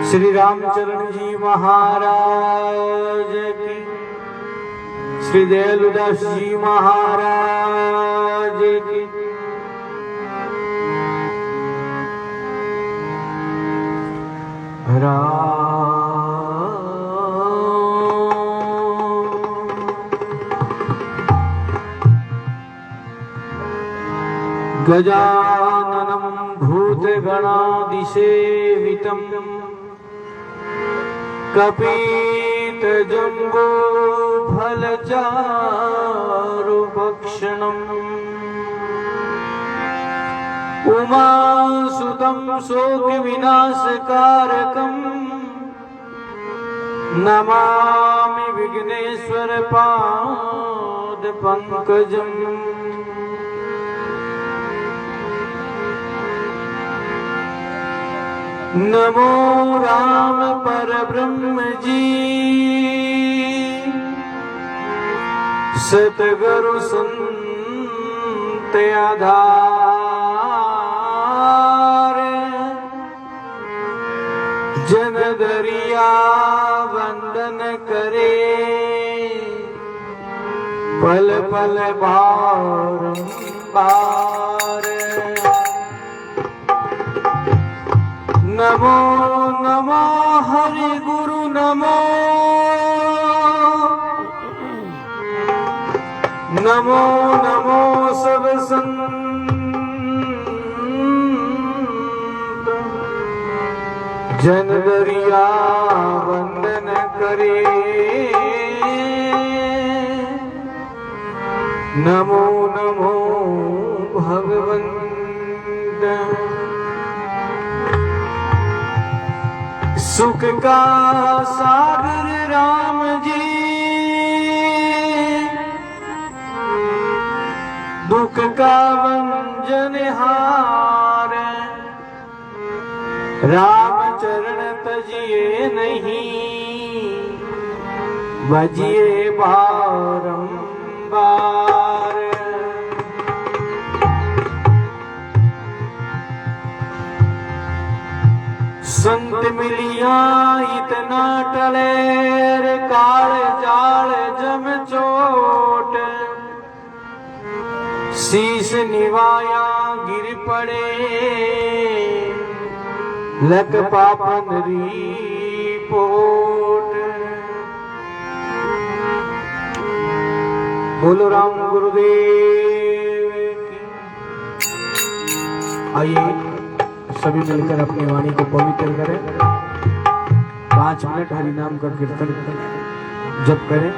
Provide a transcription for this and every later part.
श्री रामचरण जी महाराज की, श्री दयालुदास जी महाराज की। गजाननं भूतगणादिसेवितं कपीतजम्बो फलचारुभक्षणम् उमासुतं शोकविनाशकारकम् नमामि विघ्नेश्वर पादपङ्कजम्। नमो राम परब्रह्म जी, सतगुरु संत आधार, जन दरिया वंदन करे, पल पल बारंबार। नमो नमो हरि गुरु नमो, नमो नमो सब संत, जन दरिया वंदन करे, नमो नमो भगवंत। सुख का सागर राम जी, दुख का भंजनहार, राम चरण तजिए नहीं, भजिए बारंबार। संत मिलिया इतना टलेर, काल जाल जम चोट, शीश निवाया गिर पड़े, लक पापन रिपोट। बोलो राम गुरुदेव की। आइए सभी मिलकर अपनी वाणी को पवित्र करें। 5 मिनट हरि नाम का कीर्तन जप करें।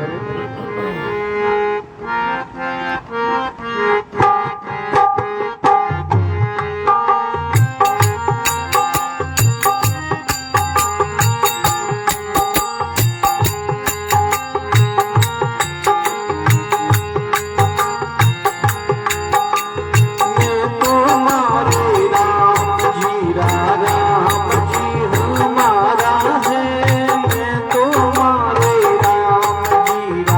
जी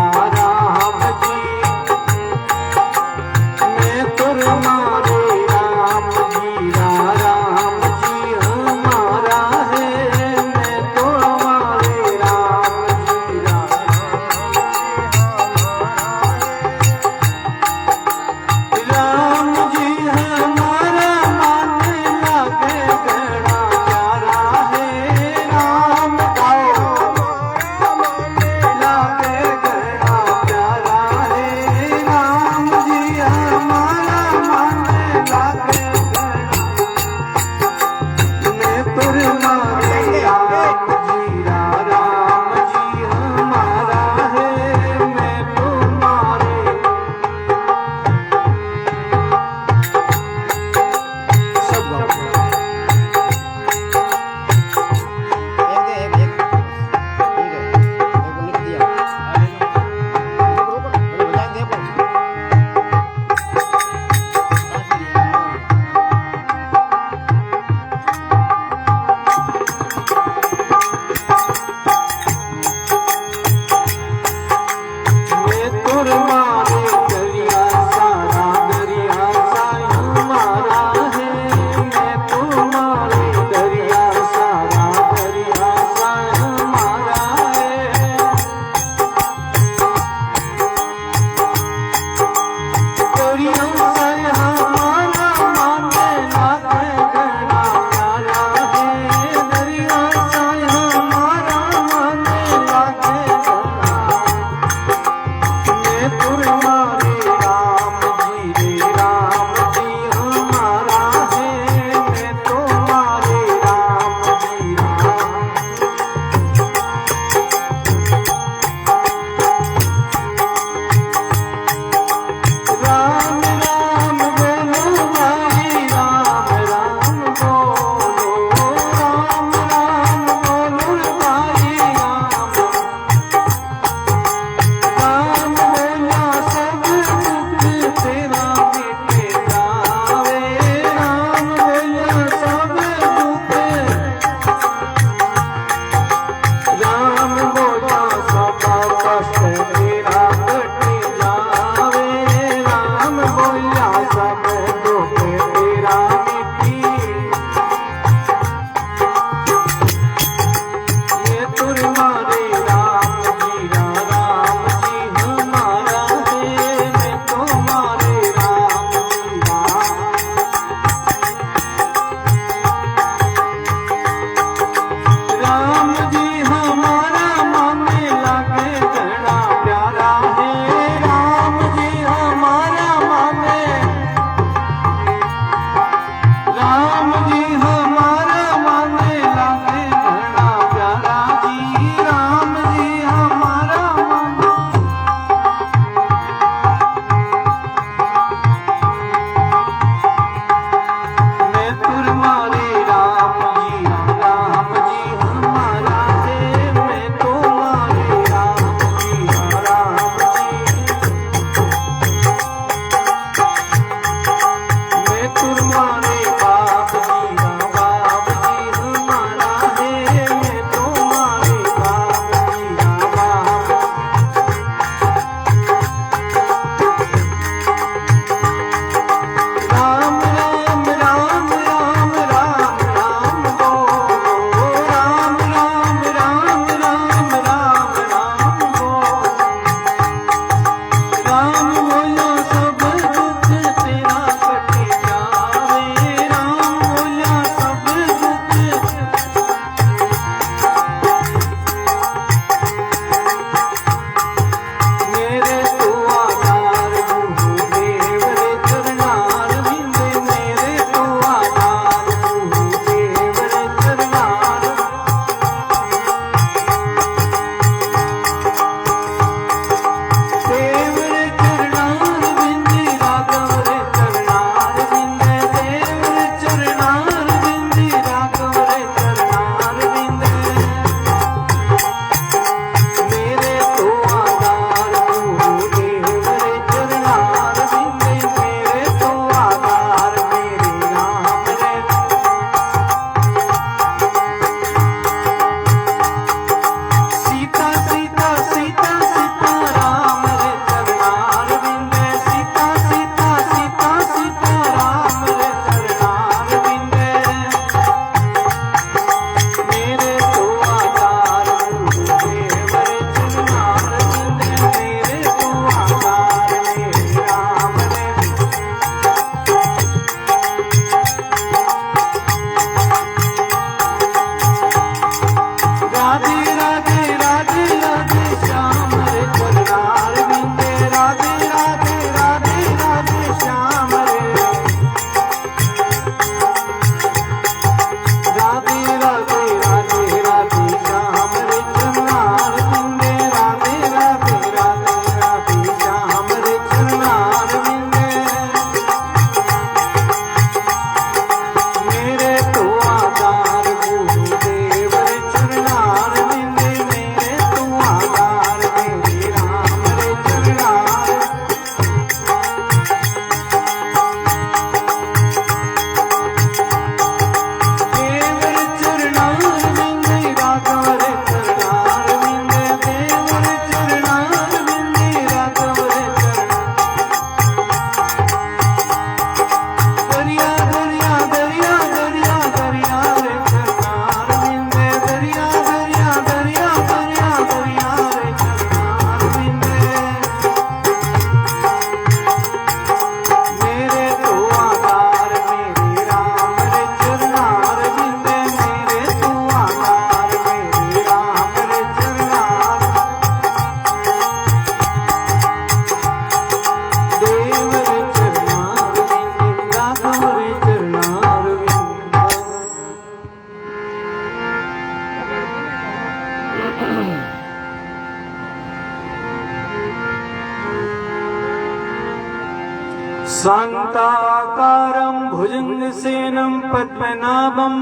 शान्ताकारं भुजङ्गसेनं पद्मनाभं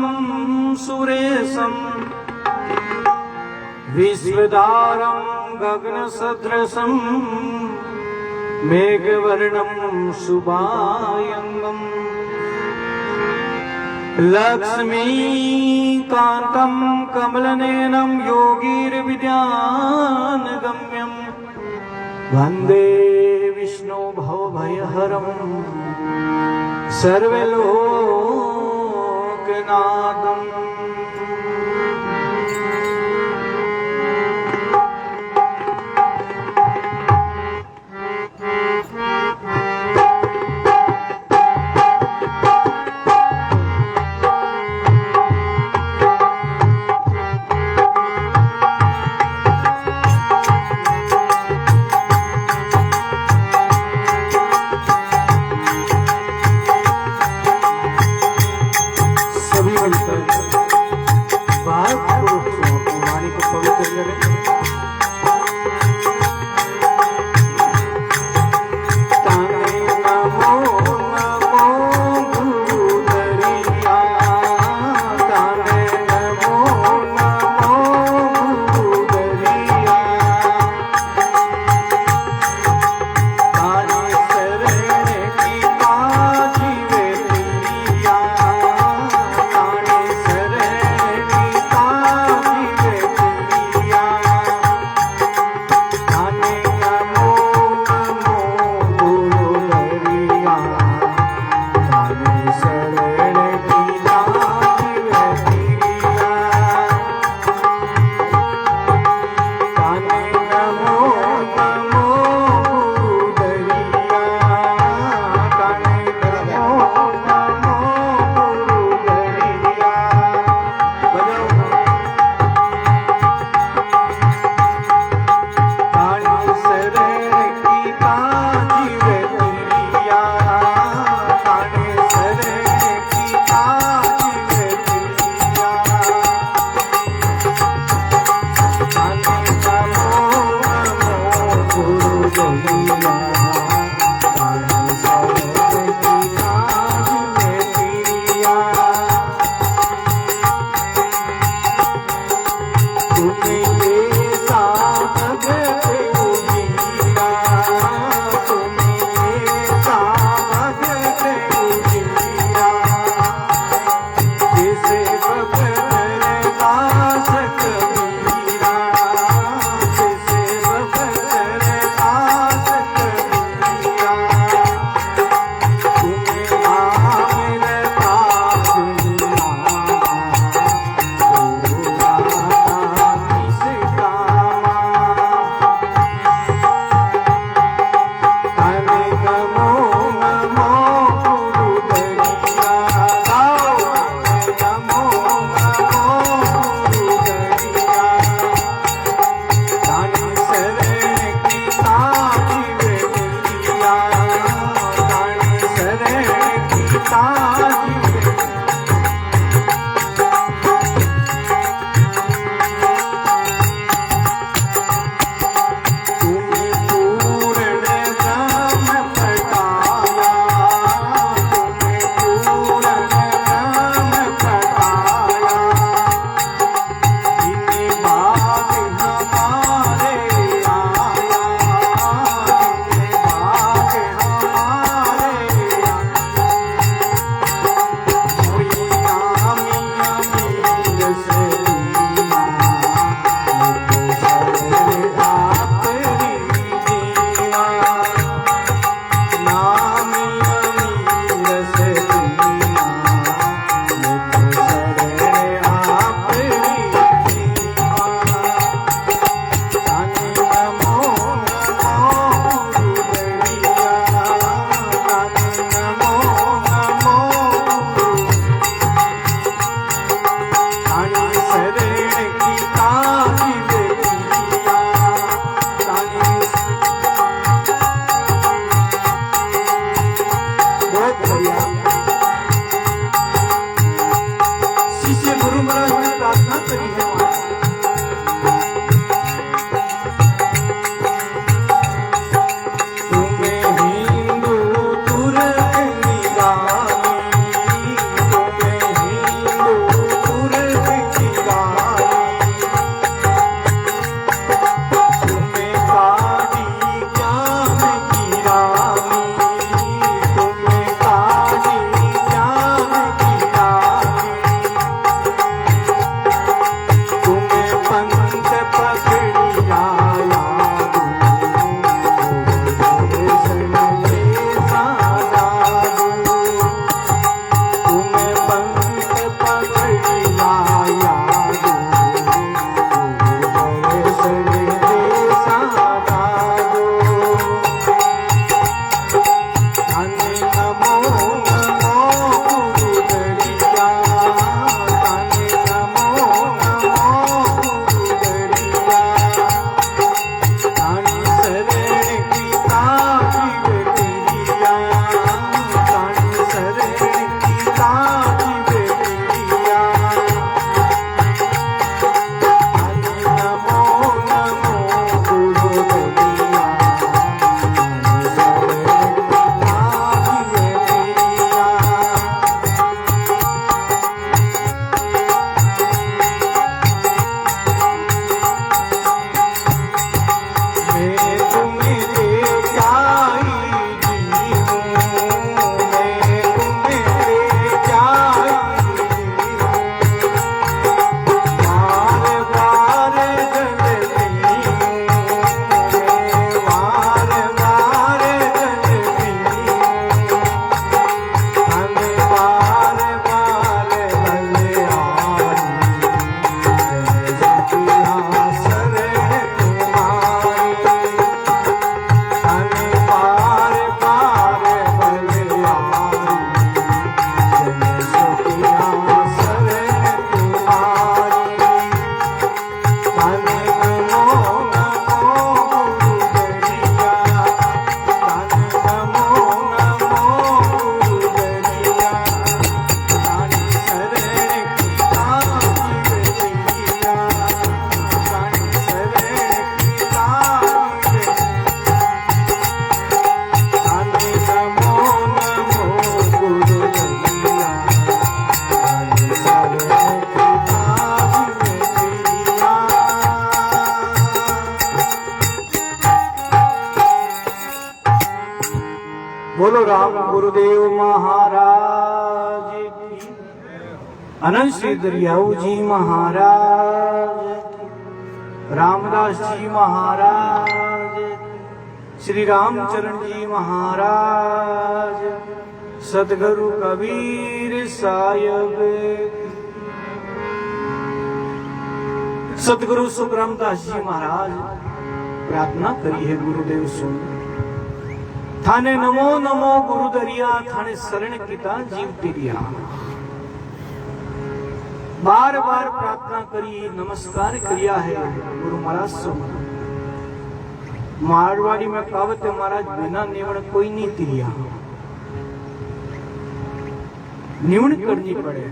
सुरेशं विश्वधारं गगनसदृशं मेघवर्णं शुभायङ्गम् लक्ष्मीकान्तं कमलनयनं योगीर्विद्यानगम्यं वन्दे विष्णु भवभयहरं सर्वलोकनाथम्। सभी मिलकर गुरुदेव महाराज की, अनंत श्री दरियाऊ जी महाराज की, रामदास जी महाराज, श्री रामचरण जी महाराज, सदगुरु कबीर साहिब, सदगुरु सुखरामदास जी महाराज प्रार्थना करी है गुरुदेव सुन। थाने नमो नमो गुरु दरिया, थाने शरण किता जीव तिरिया। बार बार प्रार्थना करी, नमस्कार किया है गुरु महाराज सुन। मारवाड़ी में कहावत है महाराज, बिना निवण कोई नहीं तिरिया, निवण करनी पड़े।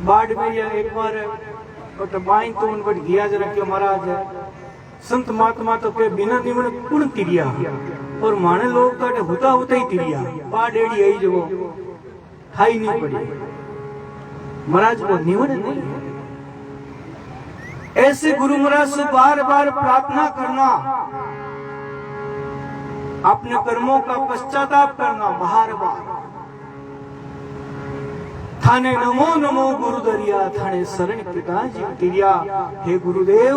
बाढ़ में एक बार तो बाई तो उन बट गया जरा के महाराज संत महात्मा तो के बिना निवण कुण तिरिया, और माने लोग तो होता होता ही तिरिया। बाढ़ एड़ी आई जो खाई नहीं पड़ी महाराज, वो निवण नहीं। ऐसे गुरु महाराज से बार बार प्रार्थना करना, अपने कर्मों का पश्चाताप करना बार बार। थाने नमो नमो गुरु दरिया, थाने शरण किता जीव तिरिया। हे गुरुदेव,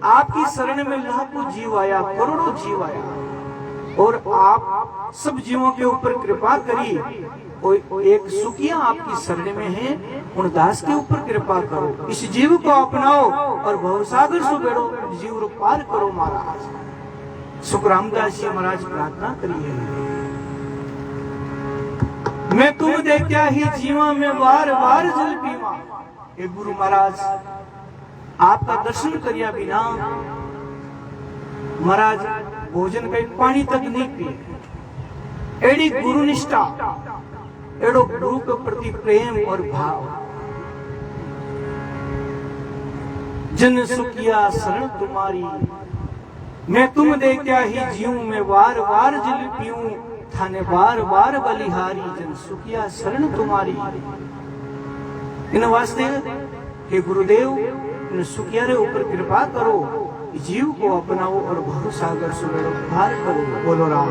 आपकी शरण में लाखों जीव आया, करोड़ों जीव आया, और आप सब जीवों के ऊपर कृपा करी। और एक सुखिया आपकी शरण में है, उन दास के ऊपर कृपा करो। इस जीव को अपनाओ और भवसागर से बेड़ो जीव रो पार करो महाराज। सुखरामदास जी महाराज प्रार्थना करिए, मैं तुम देखा ही जीवा में बार बार जल पीवा। हे गुरु महाराज, आपका दर्शन करिया बिना महाराज भोजन का पानी तक नहीं पिए। एड़ी गुरु निष्ठा, एड़ो गुरु के प्रति प्रेम और भाव। जन सुखिया शरण तुम्हारी, मैं तुम देखा ही जीव में बार बार जल पीऊं। थाने बार बार बलिहारी, जन सुखिया शरण तुम्हारी। इन वास्ते हे गुरुदेव, इन सुखिया रे ऊपर कृपा करो, जीव को अपनाओ और भवसागर से पार करो। बोलो राम।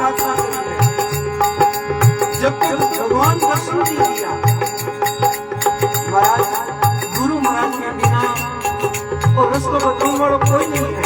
प्रार्थना करी है। जब तक भगवान दर्शन नहीं दिया, महाराज गुरु महाराज के बिना और रस्तो बताने वाला कोई नहीं है।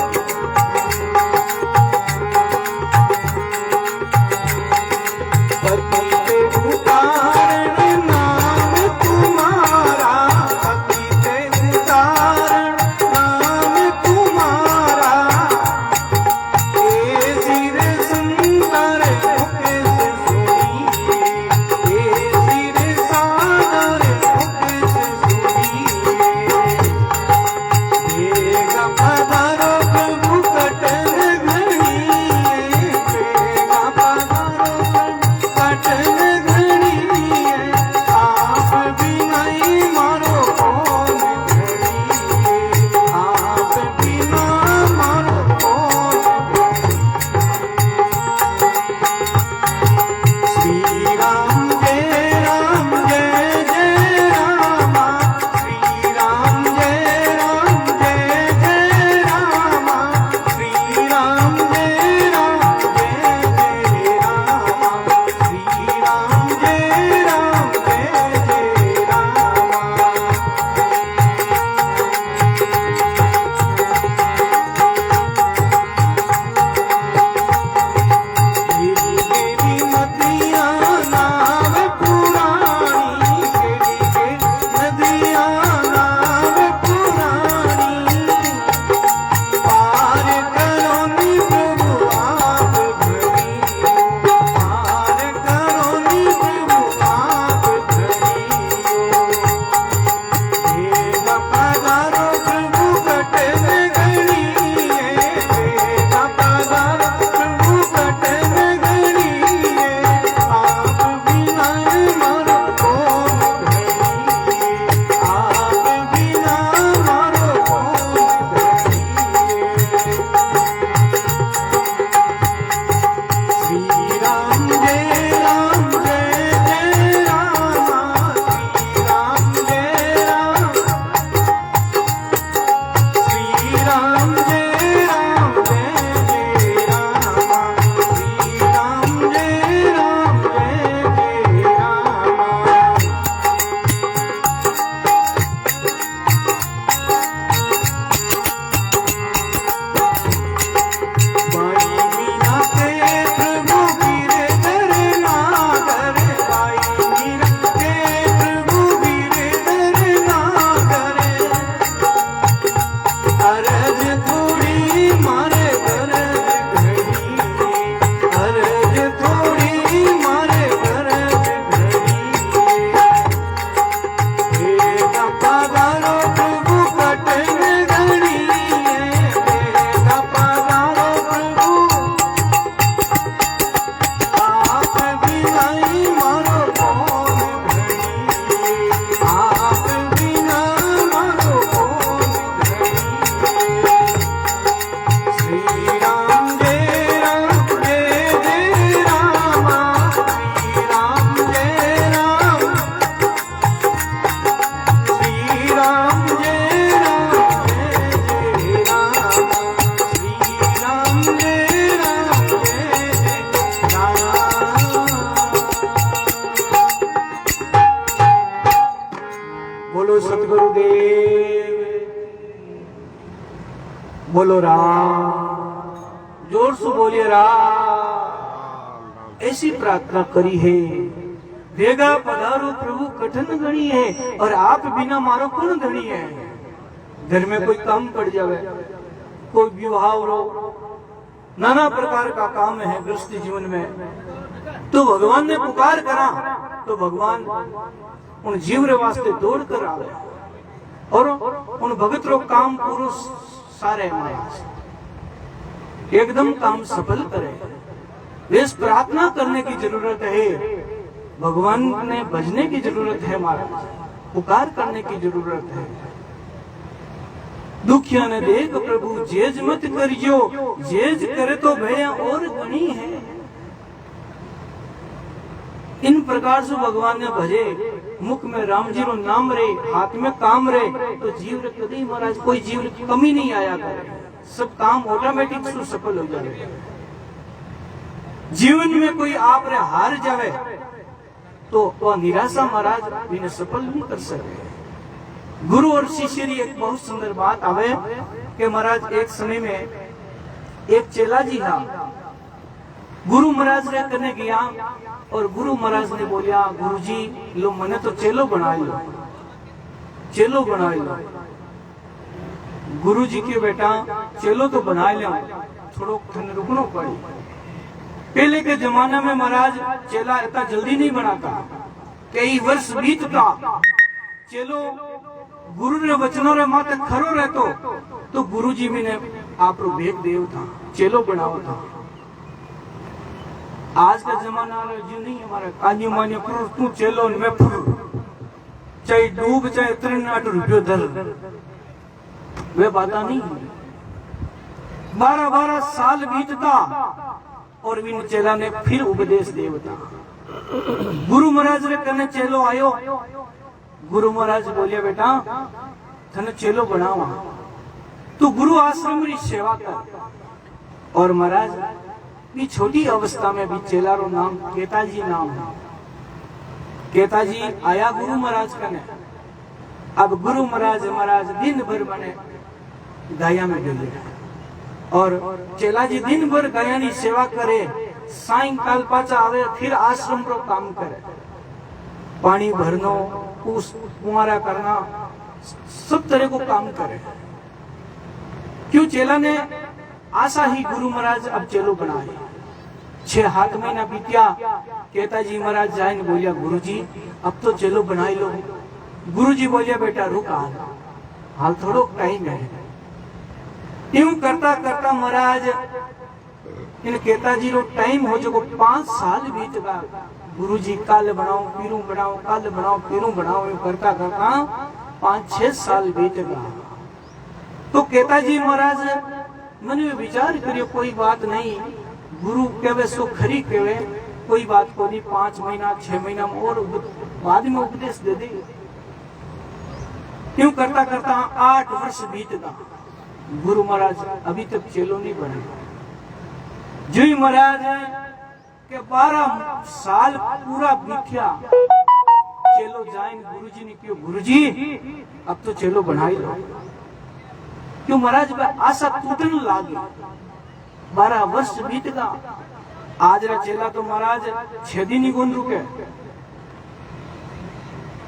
बोलो राम, जोर से बोलिए राम। ऐसी प्रार्थना करी है। देगा पधारो प्रभु कठिन घड़ी है, और आप बिना मारो कौन घड़ी है। घर में कोई काम पड़ जावे, कोई विवाह हो, नाना प्रकार का काम है गृहस्थ जीवन में, तो भगवान ने पुकार करा तो भगवान उन जीव वास्ते दौड़ कर आवे और उन भगत रो काम पुरुष सारे एकदम काम सफल करे। इस प्रार्थना करने की जरूरत है, भगवान ने भजने की जरूरत है, महाराज पुकार करने की जरूरत है। दुखिया ने देख प्रभु जेज मत करियो, जेज करे तो भैया और गणी है। इन प्रकार से भगवान ने भजे, मुख में राम जी रो नाम रे, हाथ में काम रे, तो जीव कभी महाराज कोई जीव कमी नहीं आया करे, सब काम ऑटोमेटिक सफल हो जाए। जीवन में कोई आप रे हार जावे तो वह निराशा महाराज इन्हें सफल नहीं कर सके। गुरु और शिष्य की एक बहुत सुंदर बात आवे कि महाराज एक समय में एक चेला जी था, गुरु महाराज रे करने गया और गुरु महाराज ने बोलिया, गुरु जी लो मने तो चेलो बना लो, चेलो बना लो। गुरु जी के बेटा चेलो तो बना लो, थोड़ो थन रुकनो पड़ी। पहले के जमाने में महाराज चेला इतना जल्दी नहीं बनाता, कई वर्ष बीतता, चेलो गुरु रे वचनों रे माते खरो रहतो तो गुरु जी ने आप रो भेद देव था, चेलो बनाओ था। आज का जमाना जो नहीं हमारा कान्यू मान्य पुरुष तू चेलो में फुर चाहे डूब चाहे 3 रुपयो धर, वे बाता नहीं। 12 साल बीतता और इन चेला ने फिर उपदेश देवता गुरु महाराज रे कने चेलो आयो। गुरु महाराज बोलिया, बेटा थने चेलो बनावा, तू गुरु आश्रम री सेवा कर। और महाराज भी छोटी अवस्था में भी चेला रो नाम केताजी नाम है। केताजी आया गुरु महाराज कने। अब गुरु महाराज दिन भर बने गाया में डले और चेला जी दिन भर गाया की सेवा करे, सायंकाल पाचा आवे फिर आश्रम रो काम करे, पानी भरनो, कुंवारा करना, सब तरह को काम करे। क्यों चेला ने आशा ही गुरु महाराज अब चेलो बनाए। 6-7 महीना बीतिया, केताजी महाराज जाए ने बोलिया, गुरु जी अब तो चेलो बनाई लो। गुरु जी बोलिया, बेटा रुक हाल थोड़ो टाइम है। यूं करता करता महाराज इन केताजी रो टाइम हो जो 5 साल बीत गया। गुरु जी काल बनाओ पीरू बनाओ, काल बनाओ पीरू बनाओ, यूं करता करता 5-6 साल बीत गया। तो केताजी महाराज मन में विचार करियो, कोई बात नहीं, गुरु कहवे सो खरी कहवे, कोई बात को नहीं, 5 महीना 6 महीना में और बाद में उपदेश दे दे। यूं करता करता 8 वर्ष बीत गया। गुरु महाराज अभी तक चेलो नहीं बने। जी महाराज के 12 साल पूरा बीतिया, चेलो जाए गुरु जी ने क्यों, गुरु जी अब तो चेलो बनाई लो। क्यों महाराज आशा टूटने लागी। 12 वर्ष बीत गया, आज रा चेला तो महाराज 6 दिन ही गुन रुके।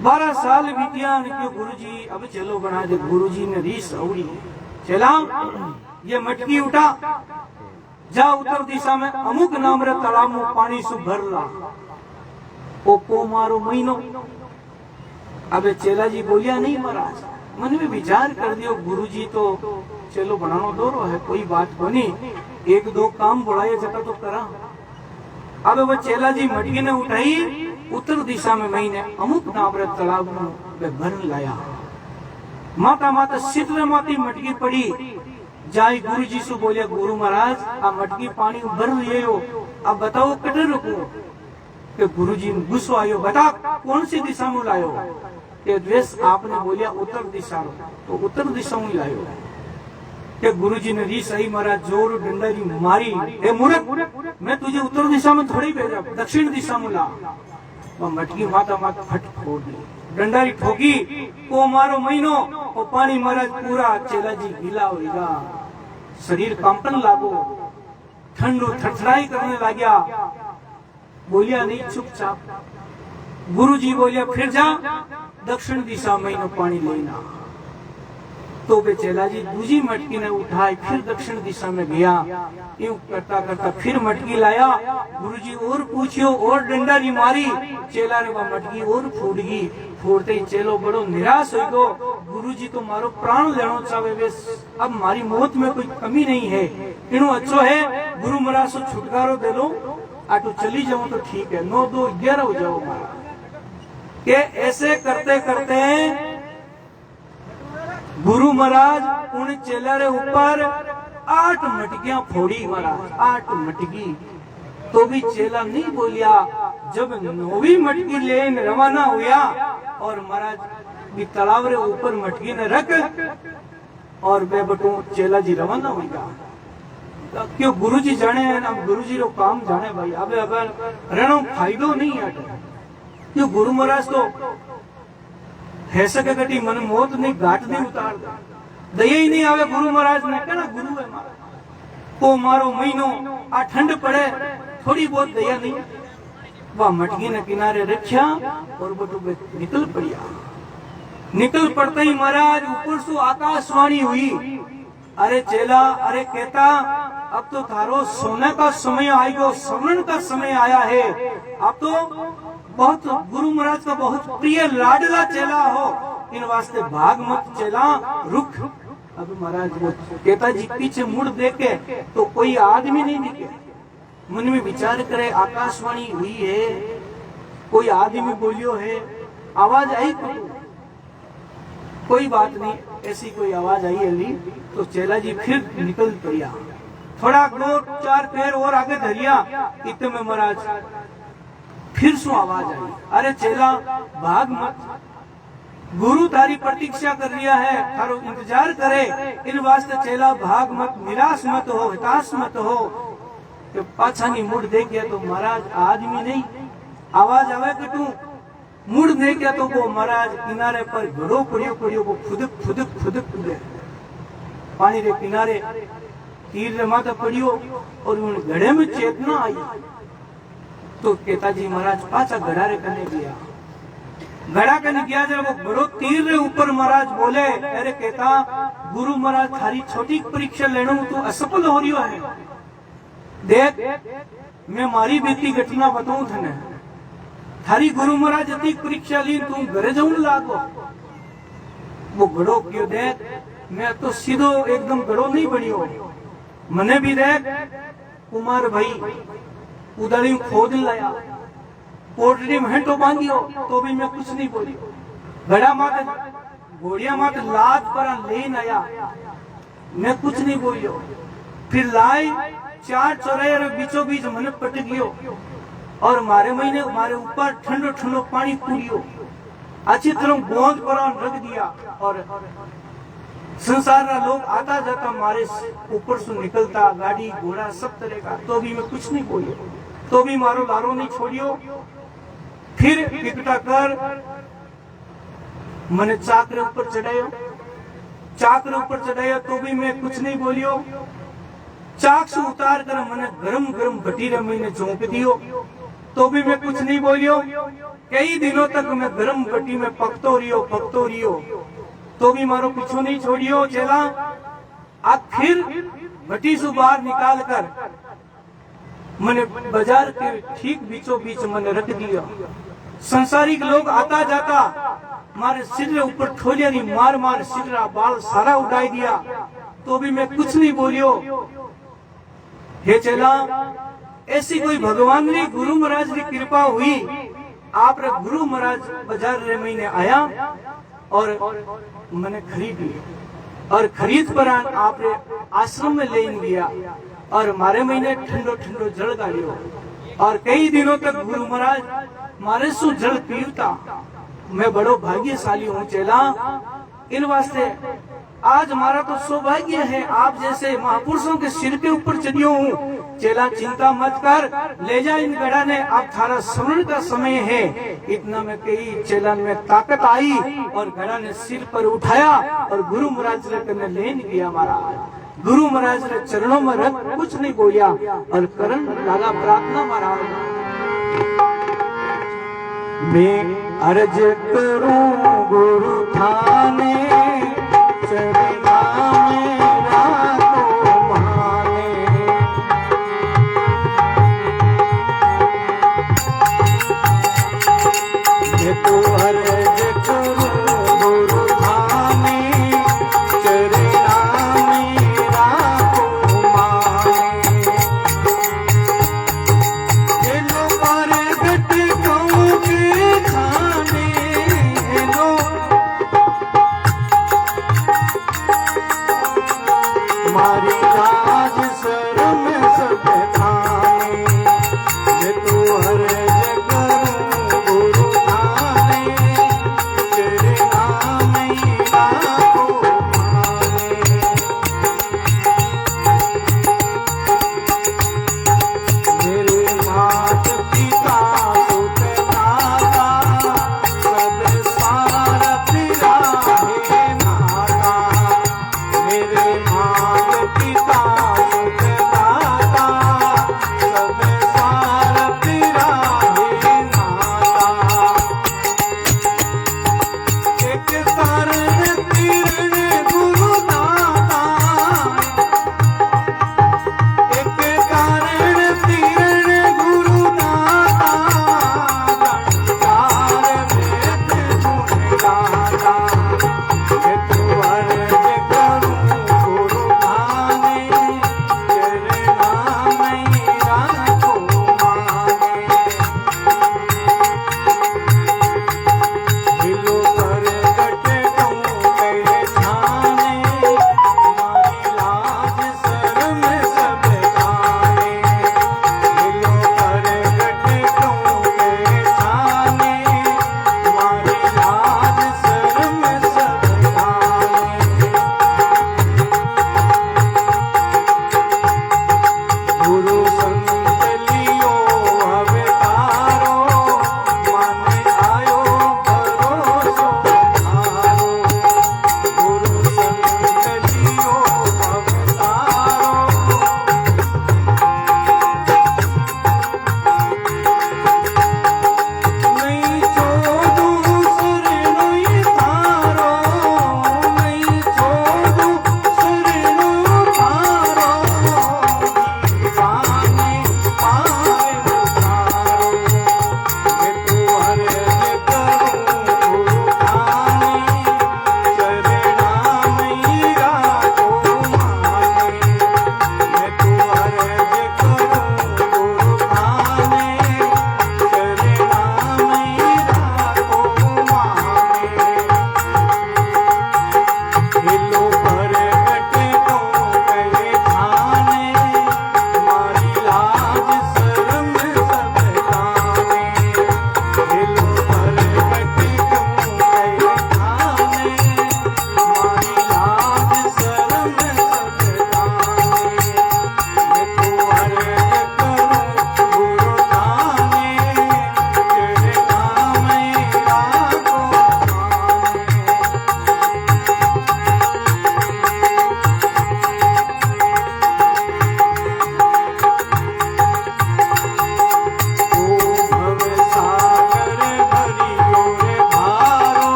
12 साल बीतिया, क्यों गुरु जी अब चेलो बना दे। गुरु जी ने रीस अवड़ी, चला ये मटकी उठा, जा उत्तर दिशा में अमुक नाम रे तालाब में पानी सु भर ला, ओ मारो महीनो। अबे चेला जी बोलिया, नहीं महाराज, मन में विचार कर दियो, गुरु जी तो चलो बनानो दोरो है, कोई बात को नहीं, 1-2 काम बुलाए जाता तो करा। अब वो चेला जी मटकी ने उठाई, उत्तर दिशा में महीने अमुक नाम रे तालाब में भर लाया। माता माता शीतल माती मटकी पड़ी, जाई गुरु जी से बोलिया, गुरु महाराज आ मटकी पानी भर लिए हो, अब बताओ कटे रुकू। के गुरु जी गुस्सा आयो, बता कौन सी दिशा में लायो। के द्वेष आपने बोलिया उत्तर दिशा, तो उत्तर दिशा में लायो। के गुरु जी ने री सही महाराज जोर डंडा जी मारी, हे मूर्ख, मैं तुझे उत्तर दिशा में थोड़ी भेजा, दक्षिण दिशा में ला। वह मटकी माता माता फट फोड़ दी, डंडारी ठोकी, ओ मारो महीनो, ओ पानी महाराज पूरा चेला जी गीला होगा, शरीर कंपन लागो, ठंडो थरथराई करने लगा। बोलिया नहीं, चुपचाप। गुरु जी बोलिया, फिर जा दक्षिण दिशा महीनो पानी लेना। तो वे चेला जी दूसरी मटकी ने उठाई, फिर दक्षिण दिशा में गया। यूं करता करता फिर मटकी लाया। गुरुजी और पूछियो, और डंडा नहीं मारी, चेला ने वह मटकी और फूट गई। फूटते ही चेलो बड़ो निराश हो गयो, गुरुजी तो मारो प्राण लेना चाहे, वे अब मारी मौत में कोई कमी नहीं है, इनो अच्छो है गुरु महाराज से छुटकारो दे लो, आटू चली जाओ तो ठीक है, 9-2-11 हो जाओ महाराज। के ऐसे करते करते गुरु महाराज उन चेला रे ऊपर 8 मटकियां फोड़ी महाराज, 8 मटकी। तो भी चेला नहीं बोलिया। जब 9वीं मटकी लेने रवाना हुआ और महाराज भी तालाब रे ऊपर मटकी ने रख और वे बटू चेला जी रवाना हुआ। क्यों गुरुजी जाने है ना, गुरुजी रो काम जाने भाई। अब रहनो फायदो नहीं है क्यों गुरु महाराज तो है सके कटी मन मौत नहीं घाट नहीं उतार दया ही नहीं आवे गुरु महाराज ने कहना गुरु है मारा को मारो महीनो आ ठंड पड़े थोड़ी बहुत दया नहीं। वह मटकी ने किनारे रखा और बटू निकल पड़िया। निकल पड़ते ही महाराज ऊपर से आकाशवाणी हुई, अरे चेला, अरे कहता अब तो थारो सोने का समय आएगा, श्रवण का समय आया है। अब तो बहुत गुरु महाराज का बहुत प्रिय लाडला चेला हो, इन वास्ते भाग मत चेला रुक। अब महाराज वो कहता जी पीछे मुड़ देखे तो कोई आदमी नहीं दिखे। मन में विचार करे आकाशवाणी हुई है, कोई आदमी बोलियो है, आवाज आई कोई बात नहीं, ऐसी कोई आवाज आई है तो चेला जी फिर निकल पड़िया। थोड़ा 2-4 पैर और आगे धरिया, इतने में महाराज फिर सु आवाज आई, अरे चेला भाग मत, गुरु तारी प्रतीक्षा कर लिया है, थारो इंतजार करे, इन वास्ते चेला भाग मत, निराश मत हो, हताश मत हो। तो पाछा नहीं मुड़ दे गया तो महाराज आदमी नहीं, आवाज आवे कटू मुड़ दे गया तो वो महाराज किनारे पर घड़ो पड़ियो पड़ियो वो फुदक फुदक फुदक फुदे पानी के किनारे तीर रे माथा पड़ियो और उन घड़े में चेतना आई। तो कहता जी महाराज पाछा घड़ा रे कने गया, घड़ा कने गया जब वो घड़ो तीर रे ऊपर महाराज बोले, अरे कहता गुरु महाराज थारी छोटी परीक्षा लेनो तू असफल हो रियो है। देख मैं मारी बीती घटना बताऊं थने, थारी गुरु महाराज इतनी परीक्षा ली तू घरे जाऊं लागो। वो घड़ो क्यों देख, मैं तो सीधो एकदम घड़ो नहीं बनियो, मने भी देख कुमार भाई उदारी खोद लाया, पोटली में हेंटो बांधियो तो भी मैं कुछ नहीं बोली। घड़ा माते घोड़िया माते लाद पर लेन आया, मैं कुछ नहीं बोलियो। फिर लाई 4 चौराहे बीचों बीच मन पट गयो और मारे महीने मारे ऊपर ठंडो ठंडो पानी कूदियो, अच्छी तरह गोंद पर रख दिया और संसार का लोग आता जाता मारे ऊपर से निकलता, गाड़ी घोड़ा सब तरह का, तो भी मैं कुछ नहीं बोलियो, तो भी मारो लारो नहीं छोड़ियो। फिर इकट्ठा कर मैंने चाकरे ऊपर चढ़ायो, चाकरे ऊपर चढ़ाया तो भी मैं कुछ नहीं बोलियो। चाक से उतार कर मैंने गरम गरम भटीरे मैंने झोंक दियो तो भी मैं कुछ नहीं बोलियो। कई दिनों तक मैं गरम भट्टी में पकतो रियो तो भी मारो पीछो नहीं छोड़ियो चेला। अब फिर भट्टी से बाहर निकाल कर मैंने बाजार के ठीक बीचों बीच मैंने रख दिया। संसारिक लोग आता जाता मारे सिर ऊपर ठोलिया नहीं मार मार सिर बाल सारा उठाई दिया तो भी मैं कुछ नहीं बोलियो। हे चेला, ऐसी कोई भगवान ने गुरु महाराज की कृपा हुई, आप रे गुरु महाराज बाजार रे महीने आया और मैंने खरीद लिया और खरीद पर आप रे आश्रम में ले गया और मारे महीने ठंडो ठंडो जल गालियो और कई दिनों तक गुरु महाराज मारे सु जल पीवता। मैं बड़ो भाग्यशाली हूँ चेला, इन वास्ते आज हमारा तो सौभाग्य है आप जैसे महापुरुषों के सिर के ऊपर चढ़ियो हूँ। चेला चिंता मत कर, ले जा इन गड़ा ने, अब थारा श्रवण का समय है। इतना में कई चेला में ताकत आई और गड़ा ने सिर पर उठाया और गुरु महाराज ने करने लेन गया। महाराज गुरु महाराज ने चरणों में रख कुछ नहीं बोलिया और करण लगा प्रार्थना। महाराज मैं अर्ज करूं गुरु थाने चरना मेरा को माने, मैं तो अर्ज करूं गुरु थाने चरना मेरा को माने। ये लो प्रगट कहूं के खाने, लो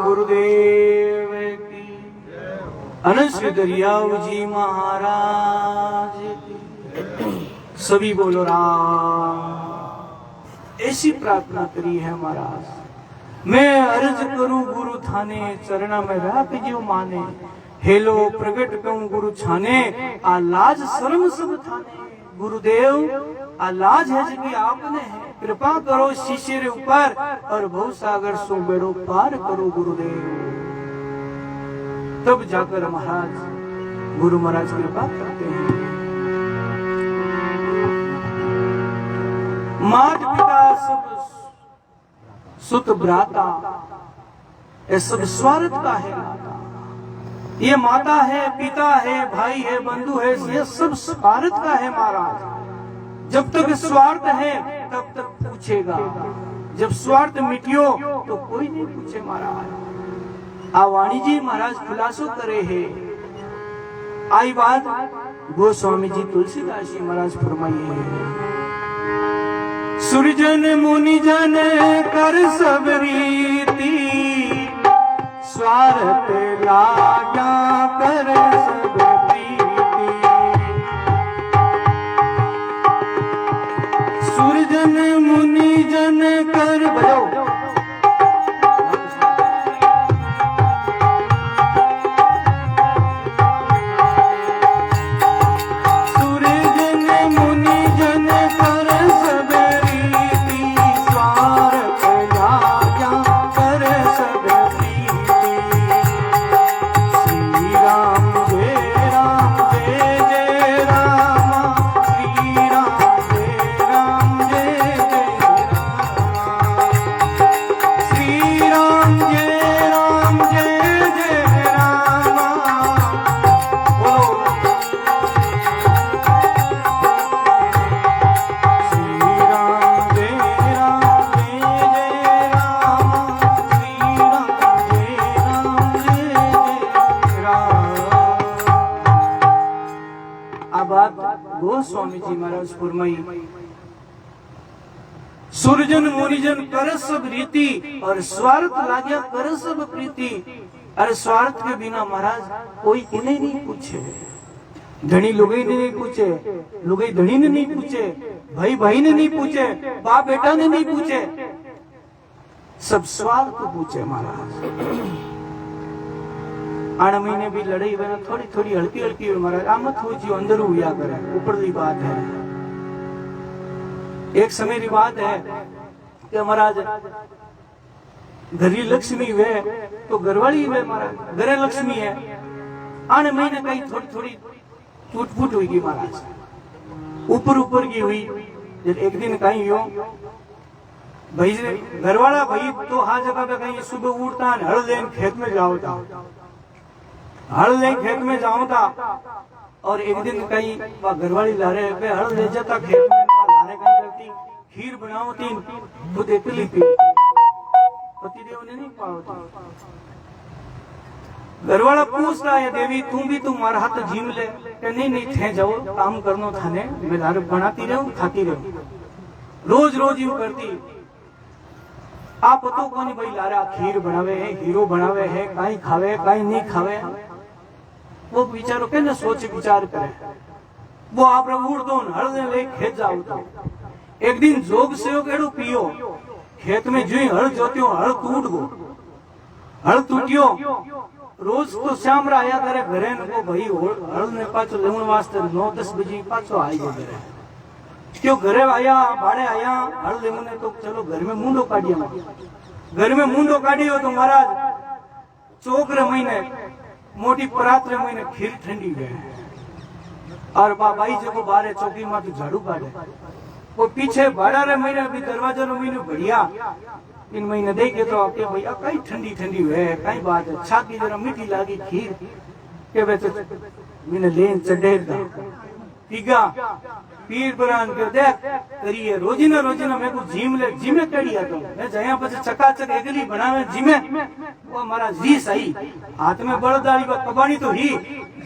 गुरुदेव की। अनश्री दरियाव जी महाराज की। सभी बोलो राम। ऐसी प्रार्थना करी है महाराज। मैं अर्ज करूं गुरु थाने, चरणा में राख जो माने। हेलो प्रगट कहूं गुरु छाने, आ लाज शर्म सब थाने। गुरुदेव आ लाज है जगी आपने है, कृपा करो शिष्य रे ऊपर और भव सागर सो बेड़ो पार करो गुरुदेव। तब जाकर महाराज गुरु महाराज कृपा करते हैं। मात पिता सब सुत भ्राता, ये सब स्वार्थ का है नाता। ये माता है, पिता है, भाई है, बंधु है, ये सब स्वार्थ का है महाराज। जब तक स्वार्थ है तब तक पूछेगा, जब स्वार्थ मिटियो तो कोई नहीं पूछे महाराज। आ वाणी जी महाराज खुलासो करे है। आई बात गोस्वामी जी तुलसीदास जी महाराज फरमाइए है। सुरजन मुनिजन कर सब रीति, स्वार्थ लागा कर सब प्रीति। सुरजन मुनिजन कर बजाओ। गोस्वामी जी महाराज फरमाई, सुरजन मुनिजन कर सब रीति, और स्वार्थ लाग्या कर सब प्रीति। अरे स्वार्थ के बिना महाराज कोई इन्हें नहीं पूछे, धनी लुगाई ने नहीं पूछे, लुगाई धनी ने नहीं पूछे, भाई भाई ने नहीं पूछे, बाप बेटा ने नहीं पूछे, सब स्वार्थ पूछे महाराज। 8 महीने भी लड़ाई बना, थोड़ी थोड़ी हल्की हल्की महाराज, आमत हो जी अंदर हुआ करे, ऊपर की बात है। एक समय की बात है कि महाराज घरी लक्ष्मी वे तो घरवाली वे महाराज, घरे लक्ष्मी है। 8 महीने कहीं थोड़ी थोड़ी टूट फूट हुई महाराज, ऊपर ऊपर की हुई। जब एक दिन कहीं हो भाई घरवाला भाई तो हाँ जगह पे कहीं सुबह उठता है, हल लेन खेत में जाओ था, हल ले खेत में जाऊं था। और एक दिन कहीं घरवाली लारे पे हल ले जाता खेत में, लारे कहीं करती खीर बनावती, खुद अकेली पी, पतिदेव ने नहीं पावती। घरवाला पूछता है, देवी तुम भी तुम्हारा हाथ झीम ले, नहीं नहीं थे जाओ काम करनो थाने, मैं लारे बनाती रहूं खाती रहूं, रोज रोज यूं करती। आप पतो कोनी भाई लारा खीर बनावे है, हीरो बनावे है, कहीं खावे कहीं नहीं खावे, वो विचारो के ना सोच विचार करे। वो आप उड़ दो हल ले खेत जाओ तो एक दिन जोग से एड़ो पियो, खेत में जो हल जोत्यो हल टूट गो, हल टूटियो। रोज तो श्याम आया करे घरे को भाई हल ने पाछो लेवन वास्ते 9-10 बजे पाछो आई गयो घरे। क्यों घरे आया भाड़े आया हल लेवन तो चलो घर में मुंडो काढ़िया, घर में मुंडो काढ़ियो तो महाराज चोकरे महीने मोटी परात्रे महीने खीर ठंडी गए, और बाई जो बारे चौकी में तो झाड़ू काटे, वो पीछे भाड़ा रे महीने भी दरवाजा रो महीने बढ़िया इन महीने देखे तो आपके भैया कई ठंडी ठंडी हुए, कई बात है छाकी जरा मीठी लागी खीर के वे तो मैंने लेन चढ़े पीगा पीर बरान के देख करिए रोजीना रोजीना मेरे को जिम ले जिमे कड़िया तो मैं जया पर चकाचक एकली बनावे जिमे वो हमारा जी सही हाथ में बड़दाड़ी व कबाड़ी तो ही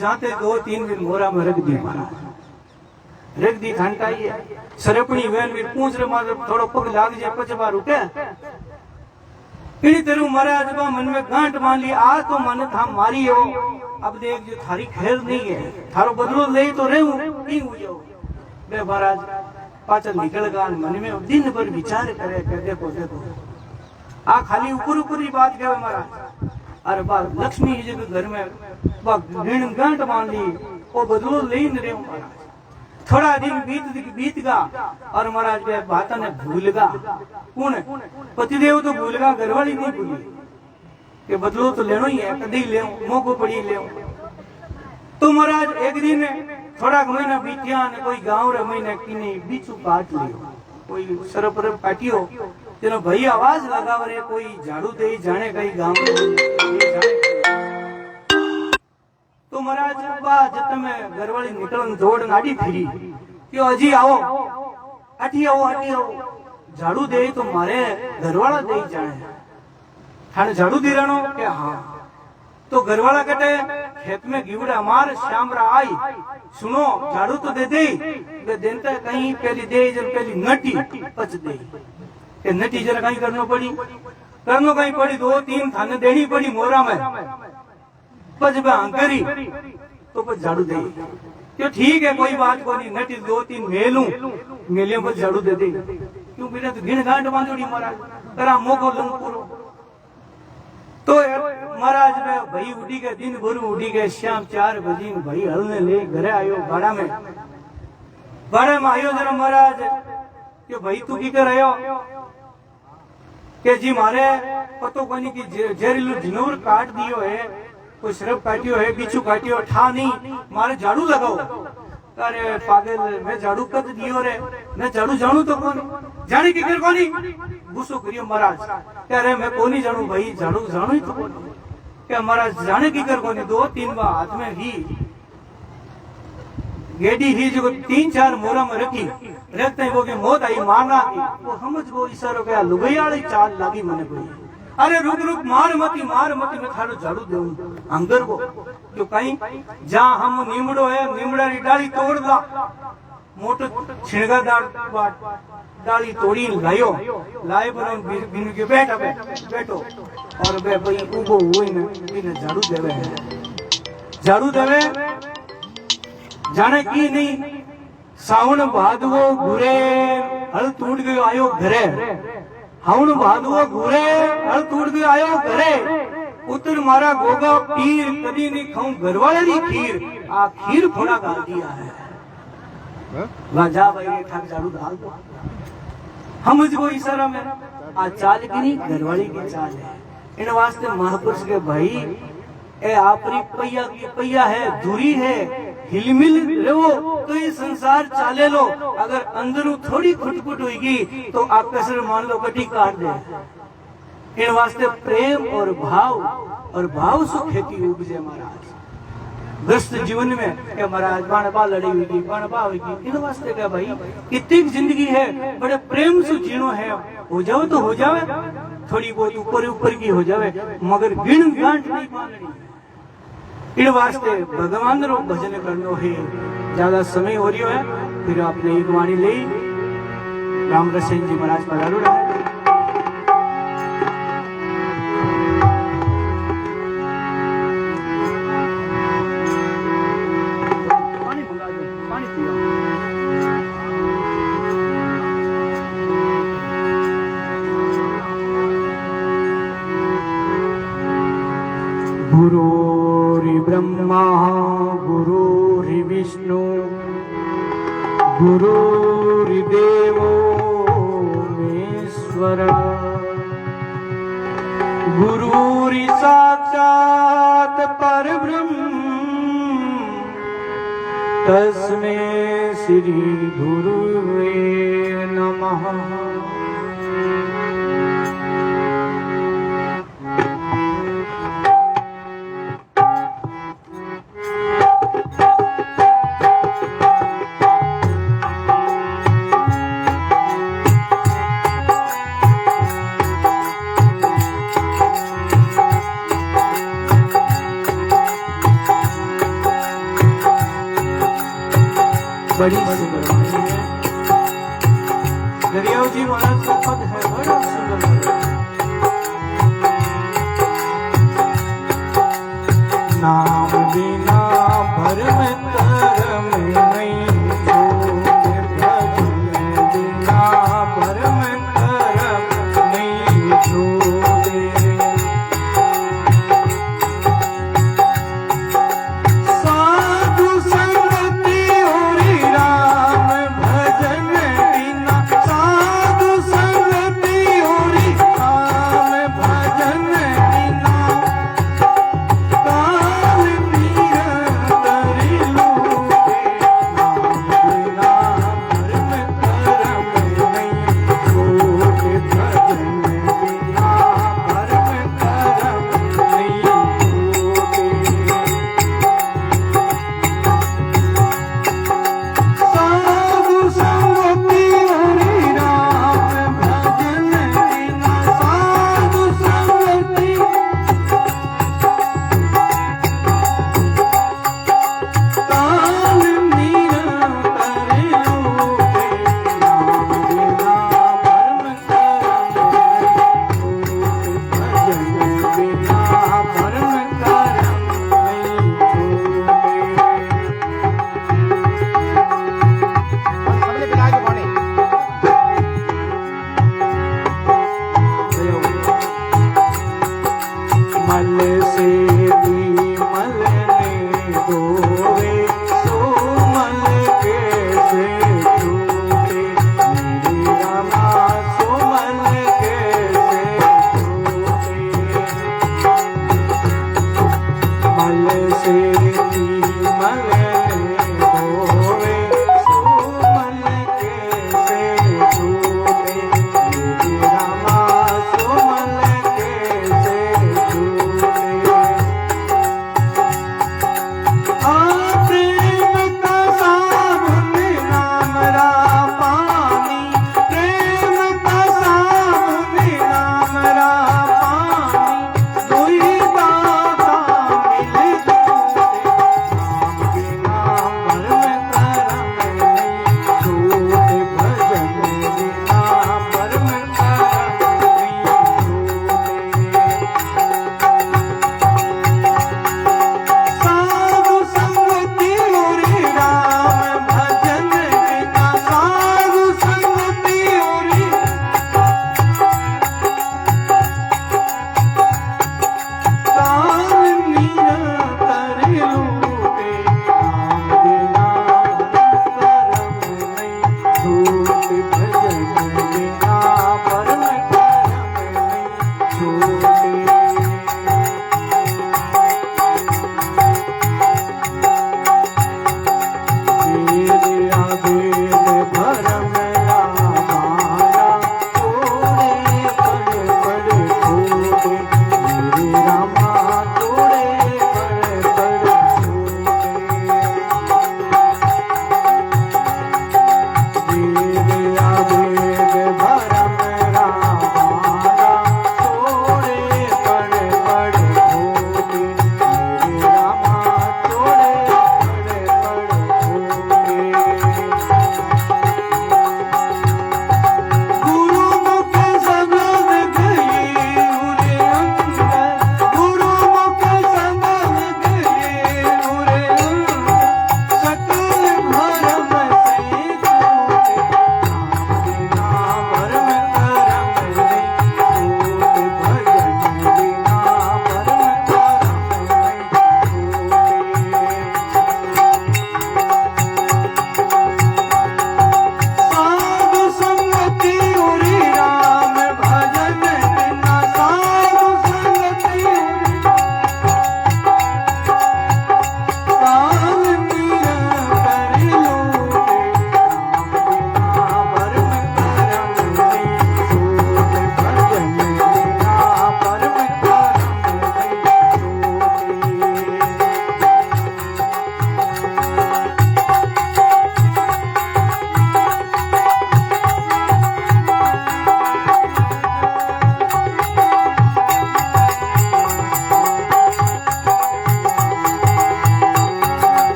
जाते 2-3 दिन मोरा में रख दी महाराज, रख दी ठंडाई है सरपणी वेन भी पूछ रे मार थोड़ो पग लाग जाए 5 बार उठे इनी तरह महाराज बा मन में गांठ मान ली आ तो मन था मारी हो, अब देख जो थारी खैर नहीं है थारो बदलो ले तो रहूं नहीं हो जाओ बे महाराज पाचल निकल गया मन में दिन भर विचार करे के देखो देखो आ खाली ऊपर ऊपर ही बात कहे महाराज। अरे बात लक्ष्मी जी के घर में ऋण गांठ मान ली वो बदलो ले रहे महाराज। थोड़ा दिन बीत गा और महाराज बे बात ने भूल गा कौन पतिदेव तो भूल गा, घरवाली नहीं भूली कि बदलो तो लेनो ही है कदी ले मौको पड़ी ले। तो महाराज एक दिन थोड़ा महीना बीतिया ने कोई गांव रे महीने किने बीचू काट लियो कोई सरप रप काटियो तेनो भाई आवाज लगाव रे कोई झाड़ू दे जाने कई गांव तो महाराज बात में घरवाली निकलन दौड़ नाडी फिरी क्यों अजी आओ अठी आओ झाड़ू दे तो मारे घरवाला दे जाने थाने झाड़ू दे रानो के हाँ तो घरवाला कहते खेत में गिवड़ा मार श्यामरा आई सुनो झाड़ू तो दे दे देनता कहीं पहली दे जब पहली नटी पच दे के नटी जरा कहीं करनो कहीं पड़ी 2-3 थाने देनी पड़ी मोरा में पच करी तो पच झाड़ू दे क्यों ठीक है कोई बात को नहीं नटी 2-3 मेलियों पर झाड़ू दे दे क्यों बेटा तो गिन गांठ बांधोड़ी महाराज करा मोको लूं पूरो तो महाराज में भाई उठी के दिन भर उठी के शाम 4 बजे भाई हलने ले घरे आयो भाड़ा में आयो जरा महाराज कि भाई तू की कर आयो के जी मारे पतो कोनी की जहरीलो जिनोर काट दियो है कोई शरब काटियो है बिच्छू काटियो ठा नहीं मारे झाड़ू लगाओ अरे पागल मैं झाड़ू कद दियो रे मैं झाड़ू जानू तो कौन जाने की कर कोनी गुस्सो करियो महाराज अरे मैं कोनी जानू भाई झाड़ू जानू ही तो क्या महाराज जाने की कर कोनी 2-3 बार हाथ में ही गेडी ही जो 3-4 मोरा में रखी रखते ही वो के मौत आई मारना वो समझ वो इशारो क्या लुगैयाड़ी चाल लगी मने कोई अरे रुक मार मती मैं थारो झाड़ू दूं अंगर को जो कहीं जहां हम नीमड़ो है नीमड़ा की डाली तोड़ दा मोटो छिणगादार डाली तोड़ी लाए पर बिन के बैठो और बे भाई उबो हुई ने बिन झाड़ू देवे जाने की नहीं सावन भादवो घुरे हल टूट गयो आयो घरे हाउन भादवो घुरे हल टूट गयो आयो घरे पुत्र मारा गोगा पीर कदी नहीं खाऊं घरवाले दी खीर आ खीर फोड़ा गाल दिया है राजा भाई ठाक झाड़ू डाल दो हम मुझको इशारा में आ चाल की नहीं घरवाली की चाल है इन वास्ते महापुरुष के भाई ए आपरी पहिया है दूरी है हिलमिल रहो तो ये संसार चाले लो अगर अंदरू थोड़ी खुटपुट होगी तो आप कसर मान लो कटी काट दे इन वास्ते प्रेम और भाव से खेती उपजे महाराज ग्रस्त जीवन में क्या महाराज बाणबा लड़ी हुई बाणबा होगी इन वास्ते क्या भाई कितनी जिंदगी है बड़े प्रेम से जीनो है हो जाओ तो हो जावे थोड़ी बहुत ऊपर की हो जावे मगर गिण गांठ नहीं माननी इन वास्ते भगवान रो भजन करनो है ज्यादा समय हो रही है फिर आपने एक वाणी ले राम रसेन जी महाराज पधारो रहा गुरुर् ब्रह्मा गुरुर्विष्णु गुरुर्देवो महेश्वर गुरुर् साक्षात् परब्रह्म तस्मै श्री गुरुवे नमः। बड़ी सुंदर है दरियाव जी महाराज का पद है बड़ा सुंदर नाम बिना भरम करम नहीं छोड़ भजन बिना भरम करम नहीं छोड़े साधु संगति होरी राम भजन बिना साधु संगति होरी राम भजन बिना काल पीर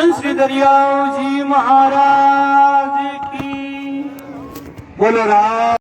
अनंत श्री दरियाव जी महाराज की। बोलो राम।